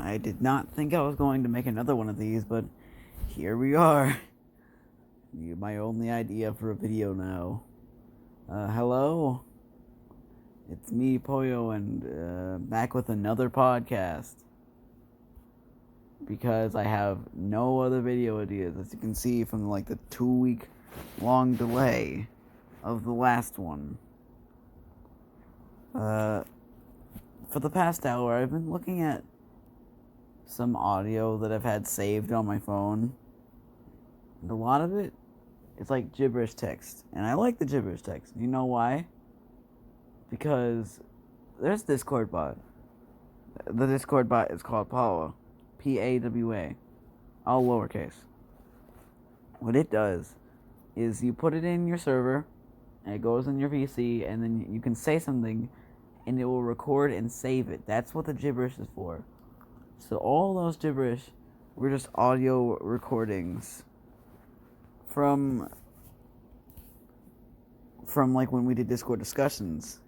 I did not think I was going to make another one of these, but here we are. My only idea for a video now. Hello? It's me, Poyo, and back with another podcast. Because I have no other video ideas, as you can see from like the 2-week long delay of the last one. For the past hour, I've been looking at some audio that I've had saved on my phone. And a lot of it, it's like gibberish text. And I like the gibberish text. You know why? Because there's Discord bot. The Discord bot is called Pawa. P-A-W-A. All lowercase. What it does is you put it in your server, and it goes in your PC, and then you can say something, and it will record and save it. That's what the gibberish is for. So all those gibberish were just audio recordings from like when we did Discord discussions.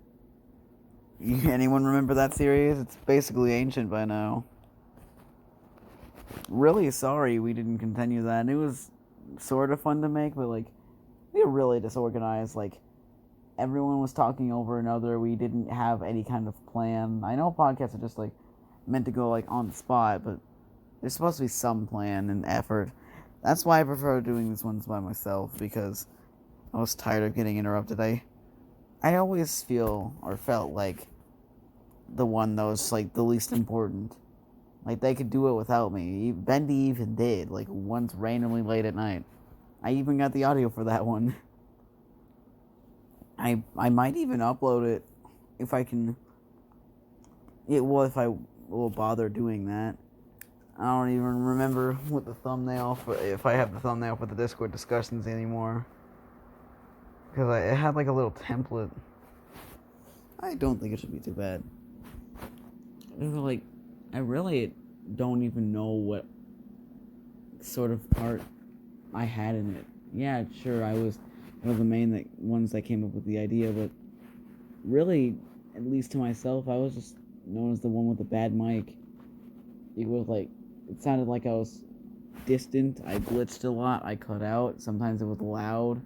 Anyone remember that series? It's basically ancient by now. Really sorry we didn't continue that. It was sort of fun to make, but like we were really disorganized. Like everyone was talking over another. We didn't have any kind of plan. I know podcasts are just like meant to go like on the spot, but there's supposed to be some plan and effort. That's why I prefer doing these ones by myself, because I was tired of getting interrupted. I always feel or felt like the one that was like the least important. Like they could do it without me. Bendy even did, like once randomly late at night. I even got the audio for that one. I might even upload it if I can. If I will bother doing that. I don't even remember what the thumbnail for, if I have the thumbnail for the Discord discussions anymore. Because it had like a little template. I don't think it should be too bad. Like, I really don't even know what sort of part I had in it. Yeah, sure, I was one of the main ones that came up with the idea, but really, at least to myself, I was just known as the one with the bad mic. It was like, it sounded like I was distant. I glitched a lot. I cut out. Sometimes it was loud.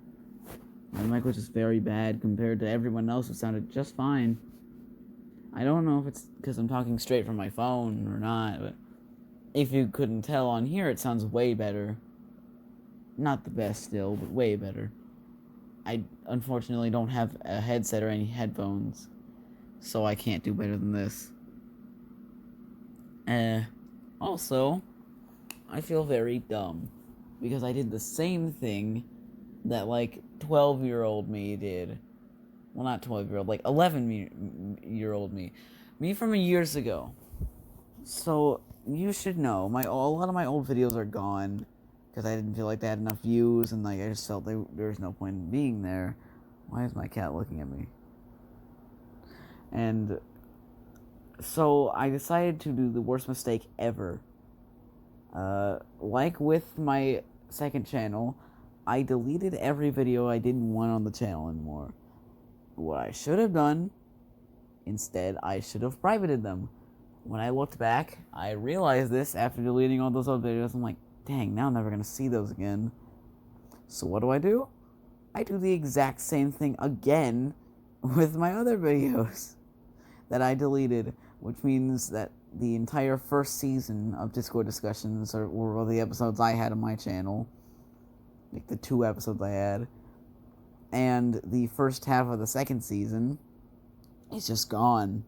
My mic was just very bad compared to everyone else who sounded just fine. I don't know if it's because I'm talking straight from my phone or not, but if you couldn't tell on here, it sounds way better. Not the best still, but way better. I unfortunately don't have a headset or any headphones, so I can't do better than this. Also, I feel very dumb, because I did the same thing that, like, 12-year-old me did. Well, not 12-year-old, like, 11-year-old me. Me from years ago. So, you should know, a lot of my old videos are gone, because I didn't feel like they had enough views, and, like, I just felt there was no point in being there. Why is my cat looking at me? And so I decided to do the worst mistake ever. Like with my second channel, I deleted every video I didn't want on the channel anymore. What I should have done, instead, I should have privated them. When I looked back, I realized this after deleting all those old videos. I'm like, dang, now I'm never going to see those again. So what do? I do the exact same thing again with my other videos that I deleted, which means that the entire first season of Discord discussions were the episodes I had on my channel, like the 2 episodes I had, and the first half of the second season is just gone.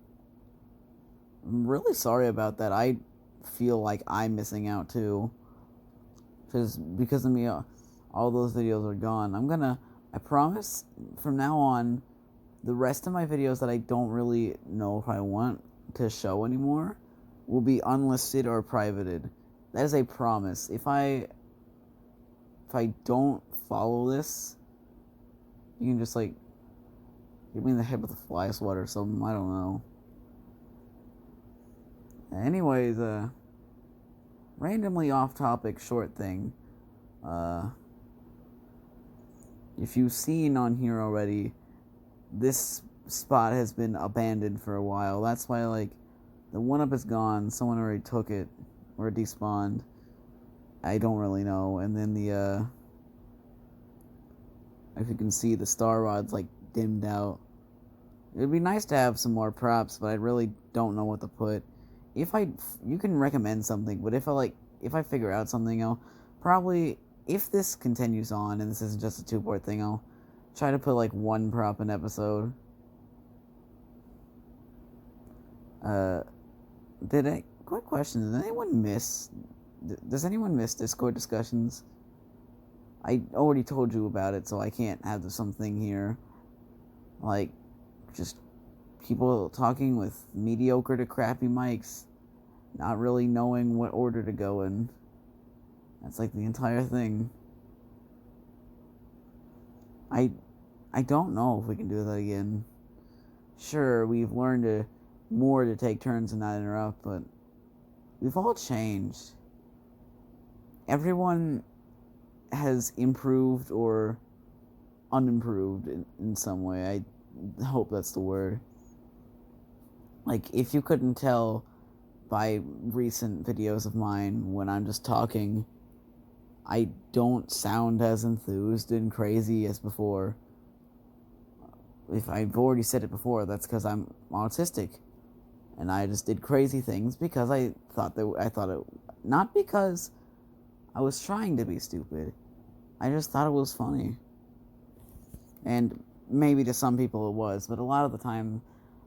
I'm really sorry about that. I feel like I'm missing out too, because of me, all those videos are gone. I promise, from now on, the rest of my videos that I don't really know if I want to show anymore will be unlisted or privated. That is a promise. If I don't follow this, you can just like hit me in the head with a fly swatter or something. I don't know. Anyways, randomly off topic short thing. If you've seen on here already, this spot has been abandoned for a while. That's why, like, The 1-up is gone. Someone already took it. Or it despawned. I don't really know. And then the, if you can see, the star rod's, like, dimmed out. It'd be nice to have some more props, but I really don't know what to put. You can recommend something, but if I figure out something, I'll probably, if this continues on, and this isn't just a 2-port thing, I'll try to put, like, 1 prop an episode. Quick question, does anyone miss Discord discussions? I already told you about it, so I can't have something here. Like, just people talking with mediocre to crappy mics, not really knowing what order to go in. That's like the entire thing. I don't know if we can do that again. Sure, we've learned more to take turns and not interrupt, but we've all changed. Everyone has improved or unimproved in some way. I hope that's the word. Like, if you couldn't tell by recent videos of mine, when I'm just talking, I don't sound as enthused and crazy as before. If I've already said it before, that's because I'm autistic. And I just did crazy things because I thought it, not because I was trying to be stupid. I just thought it was funny. And maybe to some people it was, but a lot of the time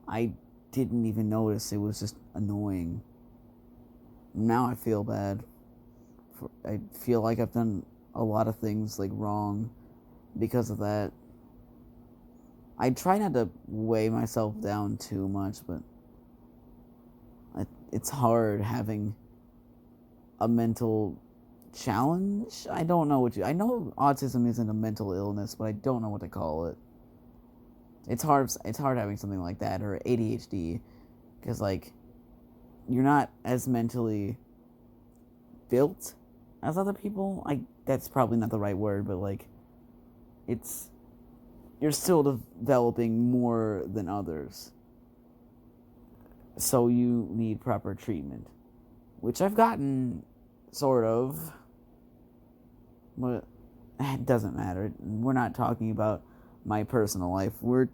I didn't even notice. It was just annoying. Now I feel bad. I feel like I've done a lot of things, like, wrong because of that. I try not to weigh myself down too much, but it's hard having a mental challenge. I don't know I know autism isn't a mental illness, but I don't know what to call it. It's hard having something like that, or ADHD, because, like, you're not as mentally built as other people. That's probably not the right word, but, like, you're still developing more than others. So you need proper treatment, which I've gotten, sort of, but it doesn't matter. We're not talking about my personal life. I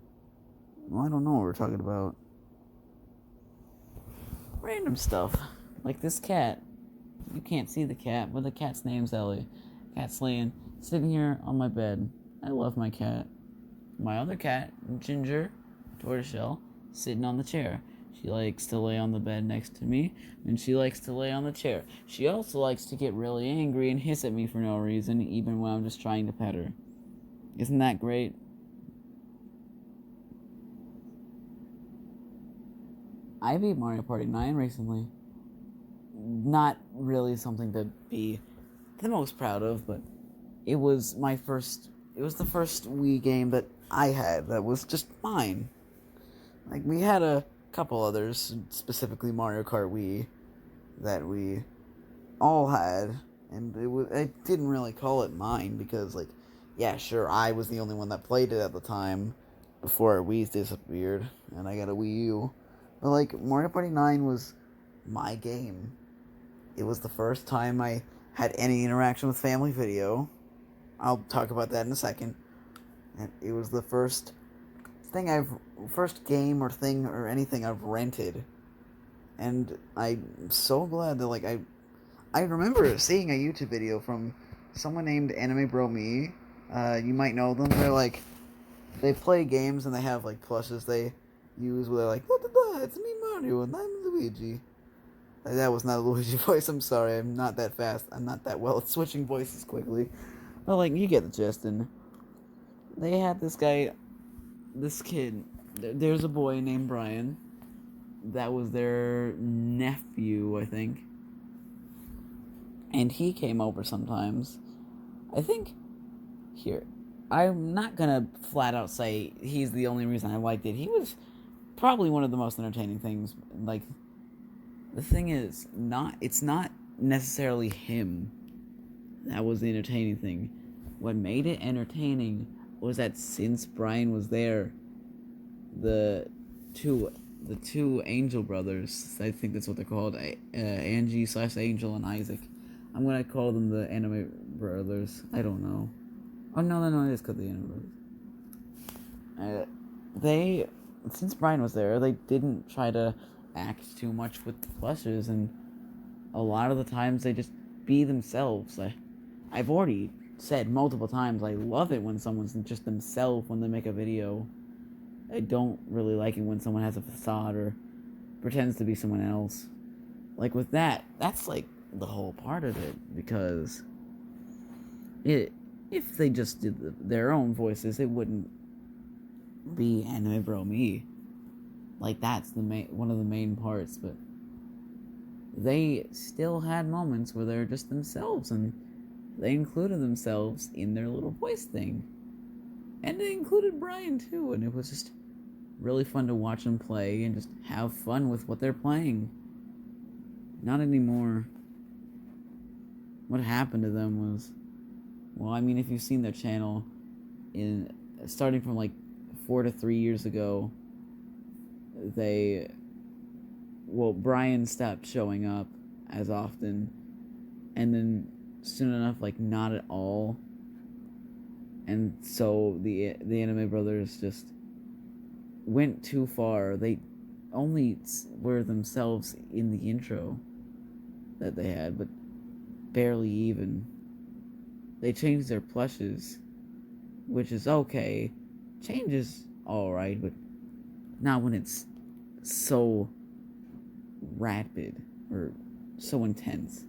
don't know what we're talking about. Random stuff, like this cat. You can't see the cat, but the cat's name's Ellie. Cat's laying, sitting here on my bed. I love my cat. My other cat, Ginger, tortoiseshell, sitting on the chair. She likes to lay on the bed next to me, and she likes to lay on the chair. She also likes to get really angry and hiss at me for no reason, even when I'm just trying to pet her. Isn't that great? I beat Mario Party 9 recently. Not really something to be the most proud of, but it was the first Wii game that I had that was just mine. Like, we had a couple others, specifically Mario Kart Wii, that we all had, and I didn't really call it mine because, like, yeah, sure, I was the only one that played it at the time before our Wii's disappeared, and I got a Wii U. But, like, Mario Party 9 was my game. It was the first time I had any interaction with Family Video. I'll talk about that in a second. And it was the first game or thing or anything I've rented. And I'm so glad that, like, I remember seeing a YouTube video from someone named Anime Bro Me. You might know them. They play games and they have, like, plushes they use where they're like, da, da, da, it's me Mario and I'm Luigi. That was not a Luigi voice, I'm sorry, I'm not that fast, I'm not that well at switching voices quickly. But, like, you get the gist, and they had this kid, there's a boy named Brian, that was their nephew, I think, and he came over sometimes. I think, I'm not gonna flat out say he's the only reason I liked it. He was probably one of the most entertaining things. Like, the thing is, it's not necessarily him that was the entertaining thing. What made it entertaining was that since Brian was there, the two the two Angel brothers. I think that's what they're called. Angie/Angel and Isaac. I'm gonna call them the anime brothers. I don't know. Oh no, it is called the anime brothers. They, since Brian was there, they didn't try to act too much with the plushes, and a lot of the times they just be themselves. I've already said multiple times I love it when someone's just themselves when they make a video. I don't really like it when someone has a facade or pretends to be someone else. Like with that, that's like the whole part of it, because if they just did their own voices, it wouldn't be Anime Bro Me. Like that's one of the main parts, but they still had moments where they're just themselves, and they included themselves in their little voice thing. And they included Brian too, and it was just really fun to watch them play and just have fun with what they're playing. Not anymore. What happened to them was, well, I mean, if you've seen their channel, starting from like 4 to 3 years ago, Brian stopped showing up as often, and then soon enough, like, not at all. And so the Anime Brothers just went too far. They only were themselves in the intro that they had, but barely even. They changed their plushes, which is okay. Change is alright, but not when it's so rapid or so intense.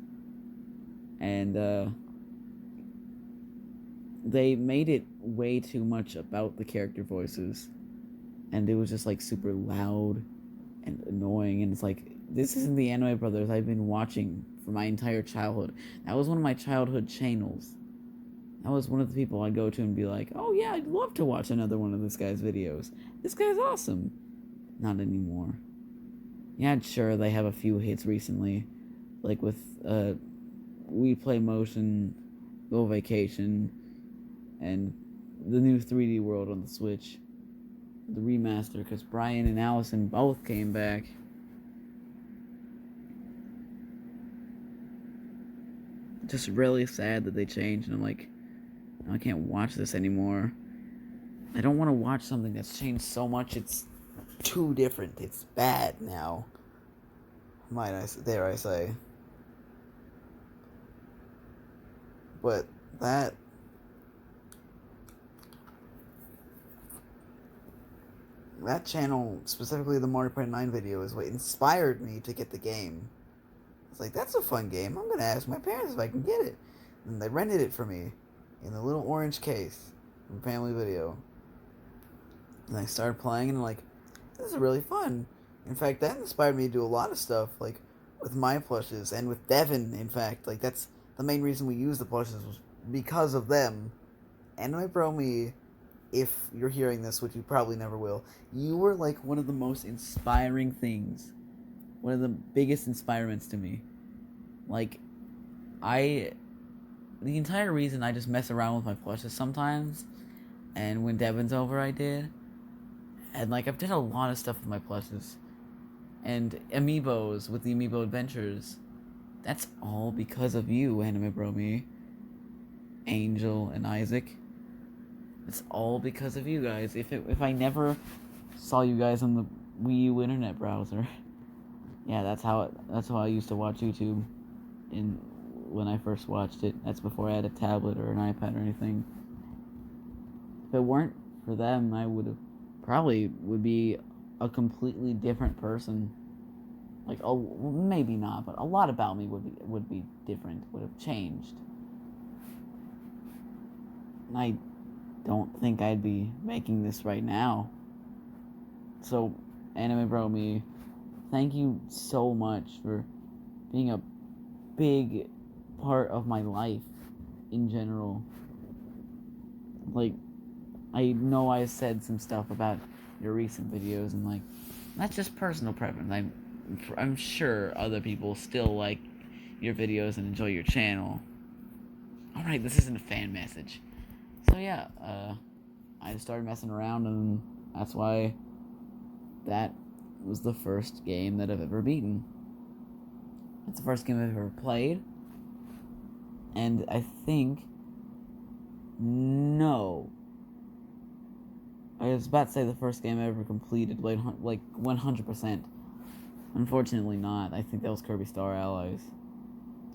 And they made it way too much about the character voices, and it was just like super loud and annoying, and it's like, this isn't the Anime Brothers I've been watching for my entire childhood. That was one of my childhood channels. That was one of the people I'd go to and be like, oh yeah, I'd love to watch another one of this guy's videos. This guy's awesome. Not anymore. Yeah, sure, they have a few hits recently, like with We Play Motion, Go Vacation, and the new 3D World on the Switch, the remaster, because Brian and Allison both came back. Just really sad that they changed, and I'm like, I can't watch this anymore. I don't want to watch something that's changed so much it's too different. It's bad now. Dare I say. But that channel, specifically the Mario Party 9 video, is what inspired me to get the game. It's like, that's a fun game. I'm gonna ask my parents if I can get it. And they rented it for me in the little orange case from Family Video. And I started playing, and I'm like, this is really fun. In fact, that inspired me to do a lot of stuff, like with my plushes and with Devin. In fact, like that's the main reason we used the plushes, was because of them. Anime Bro Me, if you're hearing this, which you probably never will, you were like one of the most inspiring things, one of the biggest inspirements to me. Like, the entire reason I just mess around with my plushes sometimes, and when Devin's over I did, and like I've done a lot of stuff with my plushes, and amiibos with the Amiibo Adventures, that's all because of you, Anime Bro Me, Angel, and Isaac. It's all because of you guys. If I never saw you guys on the Wii U internet browser, yeah, that's how I used to watch YouTube when I first watched it. That's before I had a tablet or an iPad or anything. If it weren't for them, I would be a completely different person. Like, oh, maybe not, but a lot about me would be different, would have changed. And I don't think I'd be making this right now. So, Anime Bro Me, thank you so much for being a big part of my life in general. Like, I know I said some stuff about your recent videos, and like, that's just personal preference. I'm sure other people still like your videos and enjoy your channel. Alright, this isn't a fan message. So yeah, I started messing around, and that's why that was the first game that I've ever beaten. It's the first game I've ever played. And I think... No. I was about to say the first game I ever completed, like 100%. Unfortunately not. I think that was Kirby Star Allies.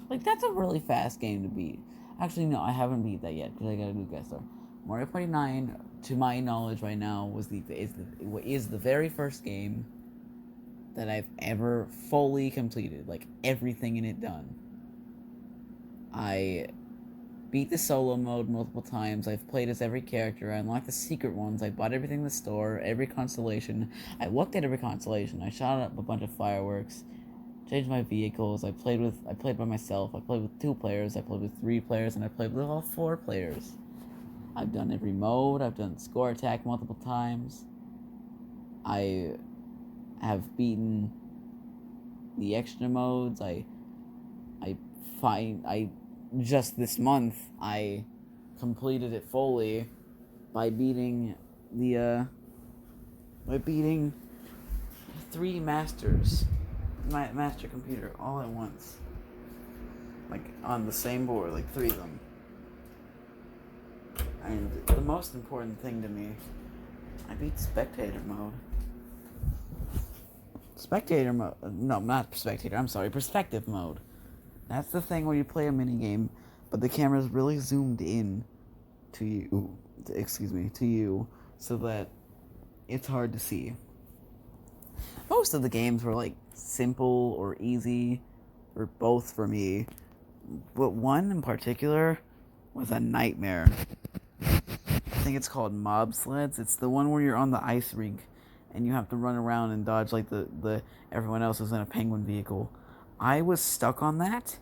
Like, that's a really fast game to beat. Actually, no, I haven't beat that yet, because I got a new guest star. Mario Party 9, to my knowledge right now, is the very first game that I've ever fully completed. Like, everything in it done. I beat the solo mode multiple times. I've played as every character. I unlocked the secret ones. I bought everything in the store, every constellation. I looked at every constellation. I shot up a bunch of fireworks. Changed my vehicles. I played by myself. I played with 2 players. I played with 3 players, and I played with all 4 players. I've done every mode. I've done score attack multiple times. I have beaten the extra modes. Just this month I completed it fully by beating 3 masters. My master computer all at once, like on the same board, like 3 of them. And the most important thing to me, I beat spectator mode. No, not spectator, I'm sorry, perspective mode. That's the thing where you play a minigame, but the camera's really zoomed in to you, so that it's hard to see. Most of the games were like simple or easy, or both for me, but one in particular was a nightmare. I think it's called Mob Sleds. It's the one where you're on the ice rink and you have to run around and dodge like the everyone else is in a penguin vehicle. I was stuck on that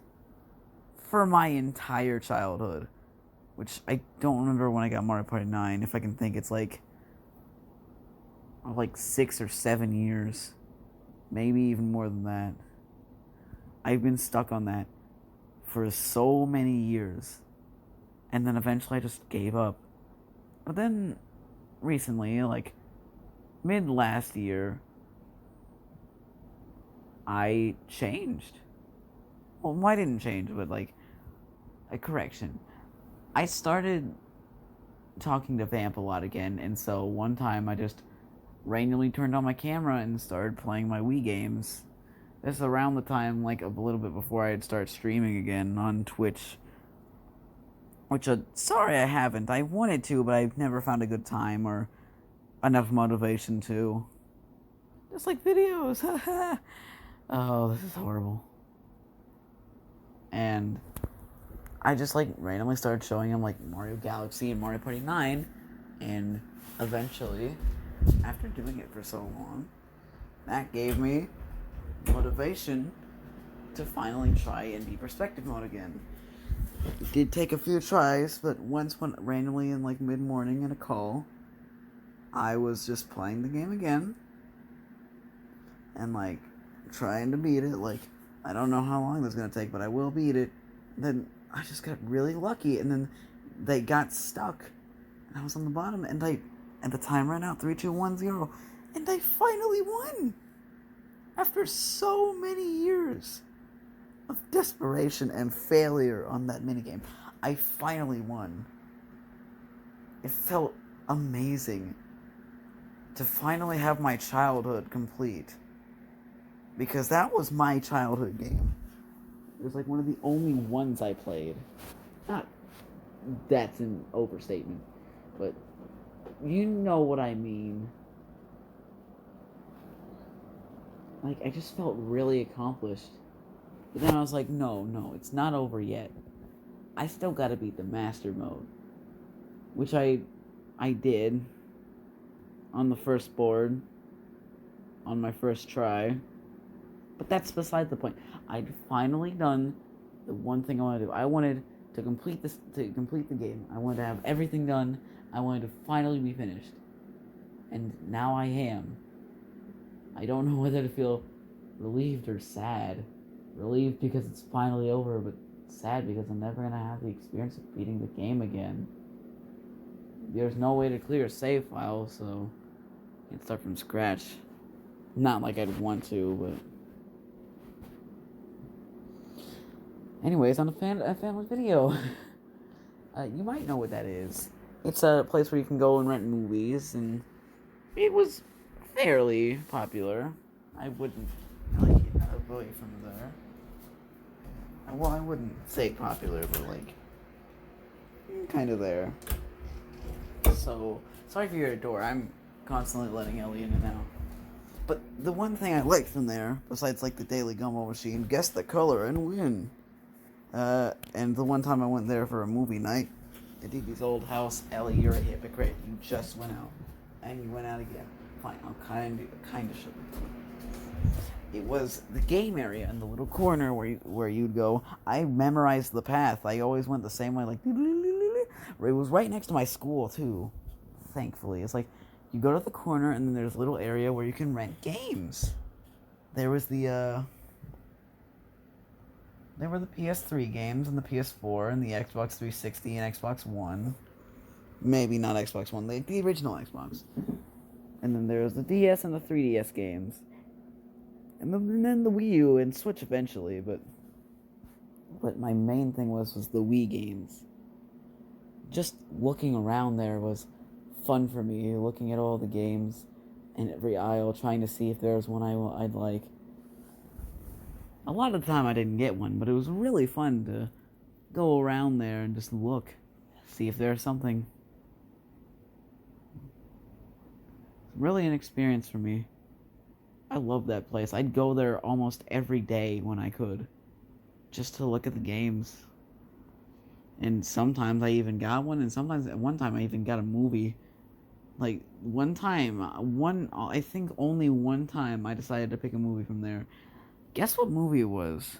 for my entire childhood, which I don't remember when I got Mario Party 9. If I can think, it's like 6 or 7 years, maybe even more than that. I've been stuck on that for so many years, and then eventually I just gave up. But then recently, like mid last year, I changed. Well, I didn't change, but like a correction. I started talking to Vamp a lot again, and so one time I just randomly turned on my camera and started playing my Wii games. This is around the time, like a little bit before I'd start streaming again on Twitch. Which, sorry I haven't. I wanted to, but I've never found a good time or enough motivation to. Just like videos. Oh, this is horrible. And I just like randomly started showing him like Mario Galaxy and Mario Party 9, and eventually, after doing it for so long, that gave me motivation to finally try and be perspective mode again. It did take a few tries, but once went randomly in like mid-morning in a call, I was just playing the game again and like trying to beat it. Like, I don't know how long this is gonna take, but I will beat it. Then I just got really lucky, and then they got stuck, and I was on the bottom, and the time ran out, 3, 2, 1, 0, and I finally won after so many years of desperation and failure on that minigame. I finally won. It felt amazing to finally have my childhood complete, because that was my childhood game. It was like one of the only ones I played. Not, that's an overstatement, but you know what I mean. Like, I just felt really accomplished. But then I was like, no, it's not over yet. I still gotta beat the master mode. Which I did on the first board, on my first try. But that's beside the point. I'd finally done the one thing I wanted to do. I wanted to complete the game. I wanted to have everything done. I wanted to finally be finished. And now I am. I don't know whether to feel relieved or sad. Relieved because it's finally over, but sad because I'm never gonna have the experience of beating the game again. There's no way to clear a save file, so I can start from scratch. Not like I'd want to, but... Anyways, on a family video. You might know what that is. It's a place where you can go and rent movies, and it was fairly popular. I wouldn't like away from there. Well, I wouldn't say popular, but like kind of there. So sorry for your door. I'm constantly letting Ellie in and out. But the one thing I liked from there, besides like the daily gumbo machine, guess the color and win. And the one time I went there for a movie night at DB's old house, Ellie, you're a hypocrite. You just went out. And you went out again. Fine, I'll kind of show you. It was the game area in the little corner where you'd go. I memorized the path. I always went the same way, like... It was right next to my school, too. Thankfully. It's like, you go to the corner, and then there's a little area where you can rent games. There was the, There were the PS3 games, and the PS4, and the Xbox 360, and Xbox One. Maybe not Xbox One, the original Xbox. And then there was the DS and the 3DS games. And then the Wii U and Switch eventually, but my main thing was the Wii games. Just looking around there was fun for me, looking at all the games in every aisle, trying to see if there was one I'd like. A lot of the time I didn't get one, but it was really fun to go around there and just look, see if there's something. It's really an experience for me. I love that place. I'd go there almost every day when I could, just to look at the games. And sometimes I even got one, and sometimes at one time I even got a movie. Like, I think only one time I decided to pick a movie from there. Guess what movie it was?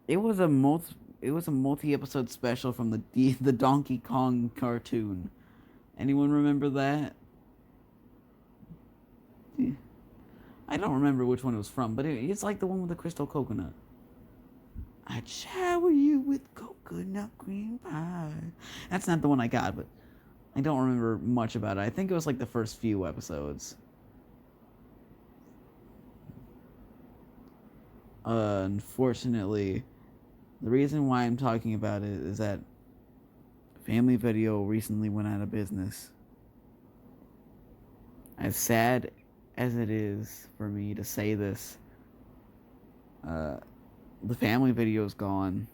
It was a multi-episode special from the Donkey Kong cartoon. Anyone remember that? I don't remember which one it was from, but it's like the one with the crystal coconut. I'd shower you with coconut cream pie. That's not the one I got, but I don't remember much about it. I think it was like the first few episodes. Unfortunately, the reason why I'm talking about it is that Family Video recently went out of business. As sad as it is for me to say this, the Family Video's gone.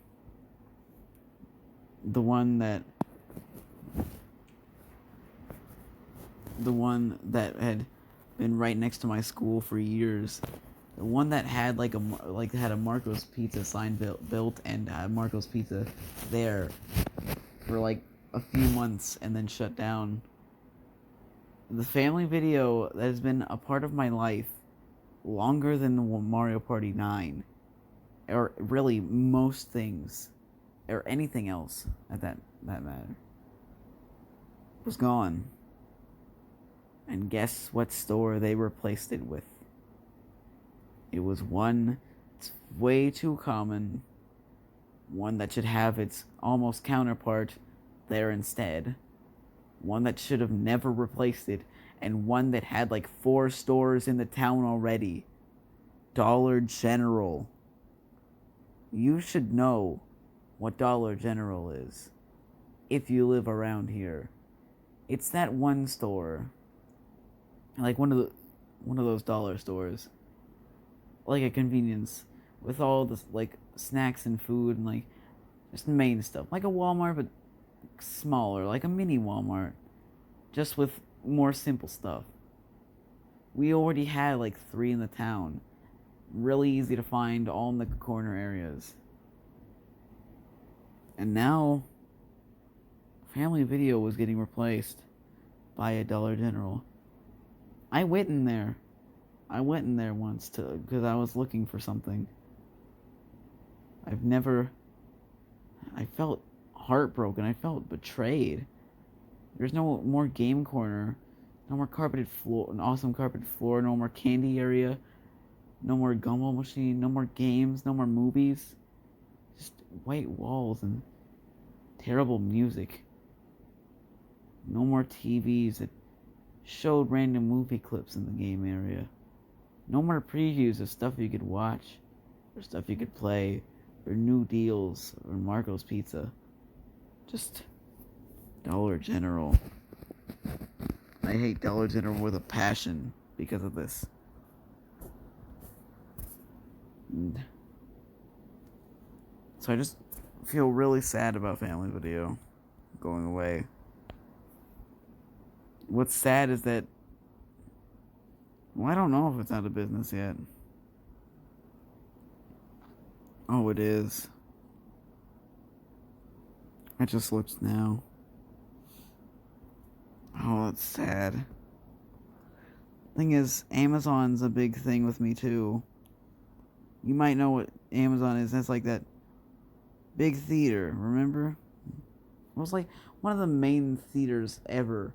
The one that had been right next to my school for years. The one that had had a Marco's Pizza sign built and had Marco's Pizza there for like a few months and then shut down. The Family Video that has been a part of my life longer than the Mario Party 9, or really most things, or anything else at that matter, was gone. And guess what store they replaced it with? It was one that's way too common, one that should have its almost counterpart there instead, one that should have never replaced it, and one that had like 4 stores in the town already. Dollar General. You should know what Dollar General is if you live around here. It's that one store, like one of those dollar stores, like a convenience with all this like snacks and food and like just main stuff, like a Walmart but smaller, like a mini Walmart, just with more simple stuff. We already had like 3 in the town, really easy to find, all in the corner areas. And now Family Video was getting replaced by a Dollar General. I went in there once because I was looking for something. I felt heartbroken. I felt betrayed. There's no more game corner, no more carpeted floor, an awesome carpeted floor, no more candy area, no more gumball machine, no more games, no more movies. Just white walls and terrible music. No more TVs that showed random movie clips in the game area. No more previews of stuff you could watch, or stuff you could play, or new deals, or Marco's Pizza. Just Dollar General. I hate Dollar General with a passion because of this. And so I just feel really sad about Family Video going away. What's sad is that, well, I don't know if it's out of business yet. Oh, it is. I just looked now. Oh, that's sad. Thing is, Amazon's a big thing with me too. You might know what Amazon is. That's like that big theater, remember? It was like one of the main theaters ever.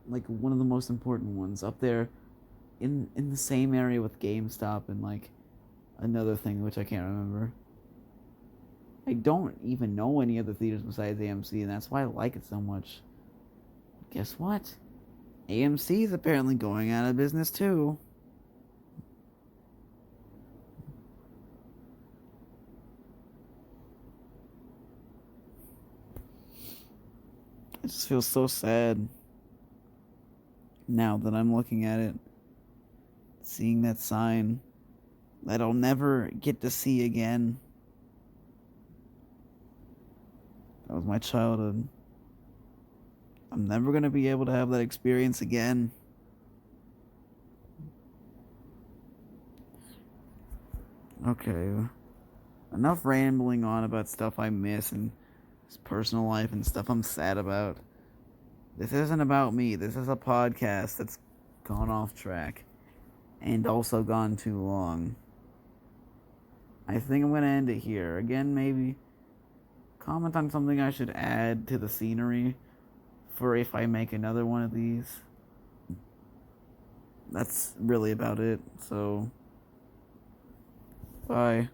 Like one of the most important ones up there in the same area with GameStop and like another thing which I can't remember. I don't even know any other theaters besides AMC, and that's why I like it so much. Guess what? AMC is apparently going out of business too. I just feel so sad now that I'm looking at it, seeing that sign that I'll never get to see again. That was my childhood. I'm never going to be able to have that experience again. Okay. Enough rambling on about stuff I miss and personal life and stuff I'm sad about. This isn't about me. This is a podcast that's gone off track and also gone too long. I think I'm going to end it here. Again, maybe comment on something I should add to the scenery for if I make another one of these. That's really about it. So, bye.